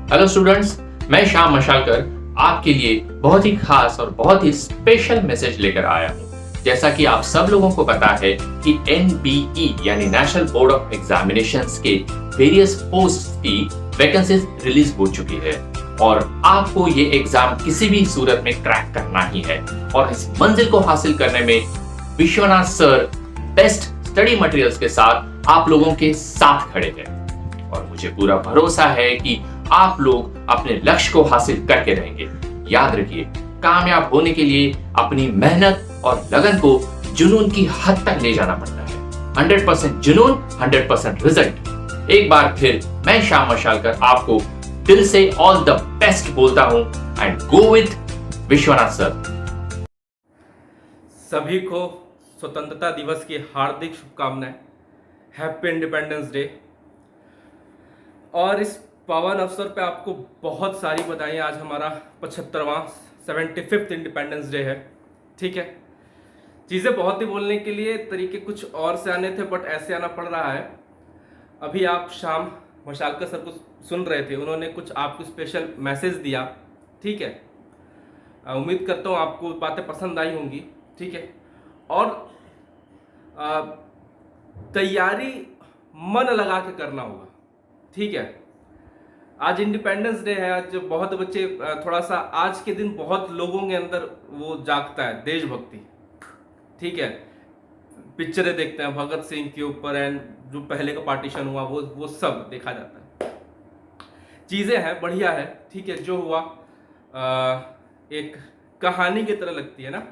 Hello students, मैं श्याम मशालकर आपके लिए बहुत ही खास और बहुत ही स्पेशल मैसेज लेकर आया हूँ। जैसा कि आप सब लोगों को पता है कि एनबीई यानी नेशनल बोर्ड ऑफ एग्जामिनेशंस के वेरियस पोस्ट की वैकेंसीज रिलीज हो चुकी है और आपको ये एग्जाम किसी भी सूरत में क्रैक करना ही है। और इस मंजिल को हासिल करने में Vishwanath sir best study materials के साथ आप लोगों के साथ खड़े हैं और मुझे पूरा भरोसा है कि आप लोग अपने लक्ष्य को हासिल करके रहेंगे। याद रखिए, कामयाब होने के लिए अपनी मेहनत और लगन को जुनून की हद तक ले जाना पड़ता है। 100% जुनून, 100% रिजल्ट। एक बार फिर मैं श्याम मशालकर आपको दिल से ऑल द बेस्ट बोलता हूं and go with Vishwanath sir. सभी को स्वतंत्रता दिवस की हार्दिक शुभकामनाएं। Happy independence day. और इस पावन अवसर पे आपको बहुत सारी बधाई। आज हमारा 75वां 75th इंडिपेंडेंस डे है। ठीक है, चीज़ें बहुत ही बोलने के लिए तरीके कुछ और से आने थे, बट ऐसे आना पड़ रहा है। अभी आप श्याम मशालकर सर को सुन रहे थे, उन्होंने कुछ आपको स्पेशल मैसेज दिया। ठीक है, उम्मीद करता हूँ आपको बातें पसंद आई होंगी। ठीक है, और तैयारी मन लगा के करना होगा। ठीक है, आज इंडिपेंडेंस डे है। आज बहुत बच्चे थोड़ा सा आज के दिन बहुत लोगों के अंदर वो जागता है देशभक्ति। ठीक है, पिक्चरें देखते हैं भगत सिंह के ऊपर एंड जो पहले का पार्टीशन हुआ वो सब देखा जाता है। चीज़ें हैं, बढ़िया है। ठीक है, जो हुआ एक कहानी की तरह लगती है ना।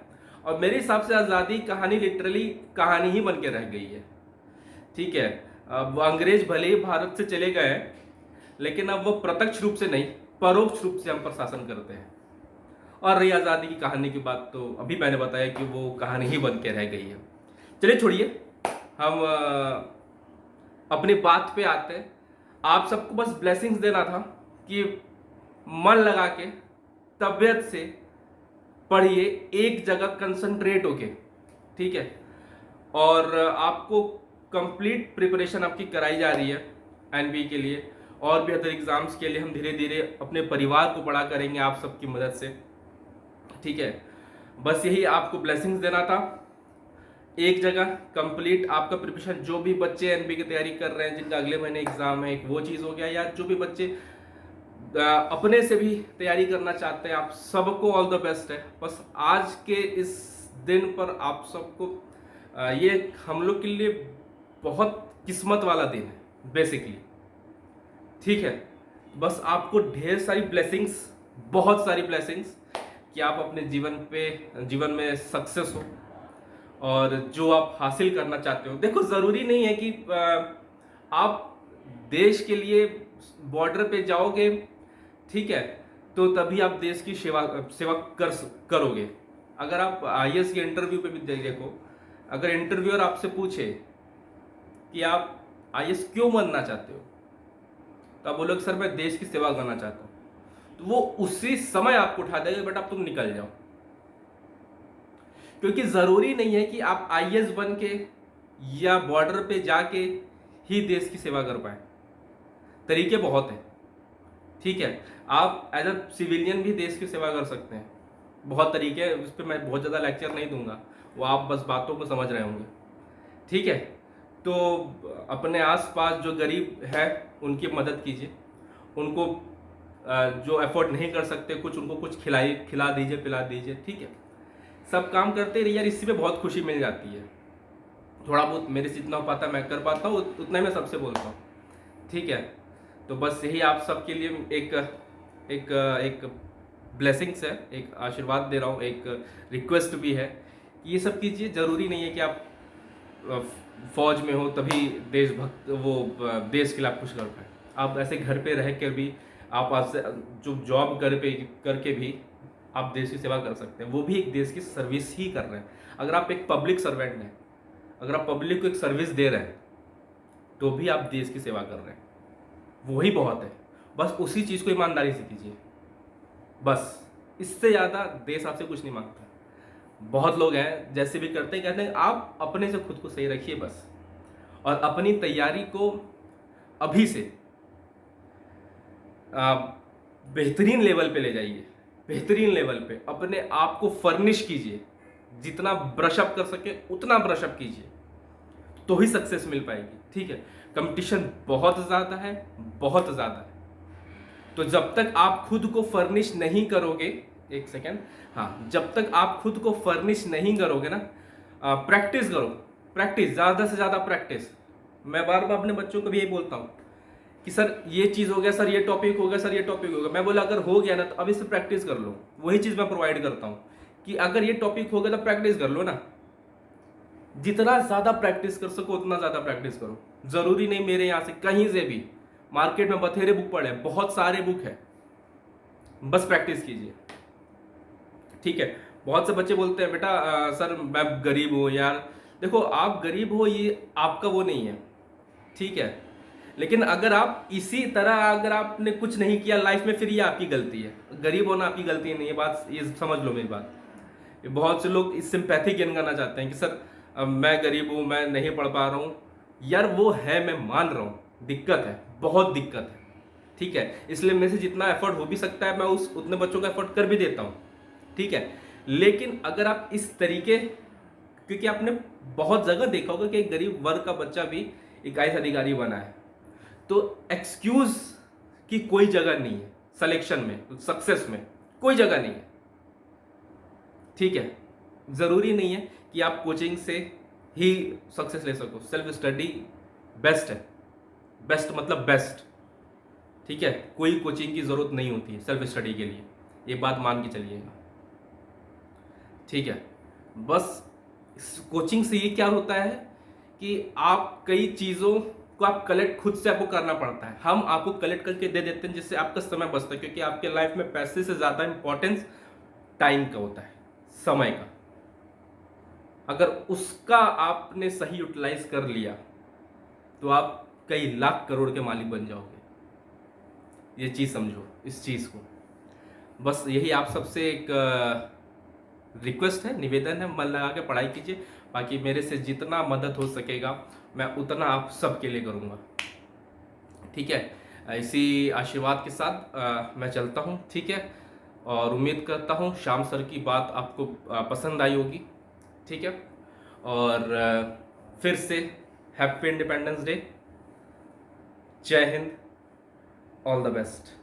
और मेरे हिसाब से आज़ादी कहानी लिटरली कहानी ही बन के रह गई है। ठीक है, अब अंग्रेज भले ही भारत से चले गए हैं, लेकिन अब वो प्रत्यक्ष रूप से नहीं, परोक्ष रूप से हम पर शासन करते हैं। और रही आज़ादी की कहानी की बात, तो अभी मैंने बताया कि वो कहानी ही बन के रह गई है। चलिए छोड़िए, हम अपनी बात पे आते हैं। आप सबको बस ब्लेसिंग्स देना था कि मन लगा के तबियत से पढ़िए, एक जगह कंसंट्रेट होके। ठीक है, और आपको कंप्लीट प्रिपरेशन आपकी कराई जा रही है एनबीए के लिए और भी अदर एग्जाम्स के लिए। हम धीरे धीरे अपने परिवार को बड़ा करेंगे आप सबकी मदद से। ठीक है, बस यही आपको ब्लेसिंग्स देना था। एक जगह कंप्लीट आपका प्रिपरेशन, जो भी बच्चे एनबीए की तैयारी कर रहे हैं, जिनका अगले महीने एग्जाम है, एक वो चीज़ हो गया। या जो भी बच्चे अपने से भी तैयारी करना चाहते हैं, आप सबको ऑल द बेस्ट है। बस आज के इस दिन पर आप सबको ये हम लोग के लिए बहुत किस्मत वाला दिन है बेसिकली। ठीक है, बस आपको ढेर सारी ब्लेसिंग्स, बहुत सारी ब्लेसिंग्स कि आप अपने जीवन में सक्सेस हो और जो आप हासिल करना चाहते हो। देखो, ज़रूरी नहीं है कि आप देश के लिए बॉर्डर पे जाओगे, ठीक है, तो तभी आप देश की सेवा करोगे। अगर आप आईएएस के इंटरव्यू पे भी देखो, अगर इंटरव्यूअर आपसे पूछे कि आप आईएएस क्यों बनना चाहते हो, तो आप बोलोगे सर मैं देश की सेवा करना चाहता हूँ, तो वो उसी समय आपको उठा देगा, बेटा तुम निकल जाओ। क्योंकि ज़रूरी नहीं है कि आप आईएएस बन के या बॉर्डर पे जाके ही देश की सेवा कर पाए। तरीके बहुत हैं। ठीक है, आप एज अ सिविलियन भी देश की सेवा कर सकते हैं। बहुत तरीके हैं, उस पर मैं बहुत ज़्यादा लेक्चर नहीं दूंगा, वो आप बस बातों को समझ रहे होंगे। ठीक है, तो अपने आसपास जो गरीब है उनकी मदद कीजिए, उनको जो एफोर्ड नहीं कर सकते कुछ, उनको कुछ खिला दीजिए, पिला दीजिए। ठीक है, सब काम करते रहिए यार, इसी में बहुत खुशी मिल जाती है। थोड़ा बहुत मेरे से जितना हो पाता है मैं कर पाता हूँ, उतना ही मैं सबसे बोलता हूँ। ठीक है, तो बस यही आप सबके लिए एक ब्लेसिंग्स है, एक आशीर्वाद दे रहा हूँ, एक रिक्वेस्ट भी है कि ये सब कीजिए। ज़रूरी नहीं है कि आप फौज में हो तभी देश के लिए आप कुछ कर पाए। आप ऐसे घर पे रह कर भी, आप जो जॉब करके भी आप देश की सेवा कर सकते हैं। वो भी एक देश की सर्विस ही कर रहे हैं। अगर आप एक पब्लिक सर्वेंट हैं, अगर आप पब्लिक को एक सर्विस दे रहे हैं, तो भी आप देश की सेवा कर रहे हैं। वही बहुत है। बस उसी चीज़ को ईमानदारी से कीजिए, बस इससे ज़्यादा देश आपसे कुछ नहीं मांगता। बहुत लोग हैं जैसे भी करते हैं, कहते हैं आप अपने से खुद को सही रखिए बस, और अपनी तैयारी को अभी से बेहतरीन लेवल पे ले जाइए, बेहतरीन लेवल पे अपने आप को फर्निश कीजिए, जितना ब्रशअप कर सके उतना ब्रशअप कीजिए, तो ही सक्सेस मिल पाएगी। ठीक है, कंपटीशन बहुत ज़्यादा है, बहुत ज़्यादा है। तो जब तक आप खुद को फर्निश नहीं करोगे, एक सेकेंड, हाँ, जब तक आप खुद को फर्निश नहीं करोगे ना, प्रैक्टिस करो, प्रैक्टिस, ज़्यादा से ज़्यादा प्रैक्टिस। मैं बार बार अपने बच्चों को भी यही बोलता हूँ कि सर ये चीज़ हो गया, सर ये टॉपिक हो गया, सर ये टॉपिक हो गया। मैं बोला अगर हो गया ना तो अभी से प्रैक्टिस कर लो। वही चीज़ मैं प्रोवाइड करता हूँ कि अगर ये टॉपिक हो गया तो प्रैक्टिस कर लो ना, जितना ज़्यादा प्रैक्टिस कर सको उतना ज़्यादा प्रैक्टिस करो। ज़रूरी नहीं मेरे यहाँ से, कहीं से भी, मार्केट में बथेरे बुक पड़े हैं, बहुत सारे बुक हैं, बस प्रैक्टिस कीजिए। ठीक है, बहुत से बच्चे बोलते हैं बेटा सर मैं गरीब हूँ यार। देखो, आप गरीब हो ये आपका वो नहीं है, ठीक है, लेकिन अगर आप इसी तरह अगर आपने कुछ नहीं किया लाइफ में, फिर ये आपकी गलती है। गरीब होना आपकी गलती नहीं है, बात ये समझ लो मेरी बात। बहुत से लोग इस सिंपैथी गेन करना चाहते हैं कि सर मैं गरीब हूँ, मैं नहीं पढ़ पा रहा हूँ। यार वो है, मैं मान रहा हूँ, दिक्कत है, बहुत दिक्कत है, ठीक है। इसलिए मेरे से जितना एफर्ट हो भी सकता है मैं उस उतने बच्चों का एफर्ट कर भी देता हूँ, ठीक है। लेकिन अगर आप इस तरीके, क्योंकि आपने बहुत जगह देखा होगा कि एक गरीब वर्ग का बच्चा भी एक आईएएस अधिकारी बना है, तो एक्सक्यूज की कोई जगह नहीं है सिलेक्शन में, सक्सेस में कोई जगह नहीं है, ठीक है। जरूरी नहीं है कि आप कोचिंग से ही सक्सेस ले सको, सेल्फ स्टडी बेस्ट है, बेस्ट मतलब बेस्ट, ठीक है। कोई कोचिंग की जरूरत नहीं होती है सेल्फ स्टडी के लिए, ये बात मान के चलिएगा, ठीक है। बस कोचिंग से ये क्या होता है कि आप कई चीज़ों को आप कलेक्ट खुद से आपको करना पड़ता है, हम आपको कलेक्ट करके दे देते हैं जिससे आपका समय बचता है, क्योंकि आपके लाइफ में पैसे से ज़्यादा इंपॉर्टेंस टाइम का होता है, समय का। अगर उसका आपने सही यूटिलाइज कर लिया तो आप कई लाख करोड़ के मालिक बन जाओगे। ये चीज़ समझो, इस चीज़ को। बस यही आप सबसे एक रिक्वेस्ट है, निवेदन है, मन लगा के पढ़ाई कीजिए। बाकी मेरे से जितना मदद हो सकेगा मैं उतना आप सबके लिए करूँगा, ठीक है। इसी आशीर्वाद के साथ मैं चलता हूँ, ठीक है। और उम्मीद करता हूँ श्याम सर की बात आपको पसंद आई होगी, ठीक है। और फिर से हैप्पी इंडिपेंडेंस डे, जय हिंद, ऑल द बेस्ट।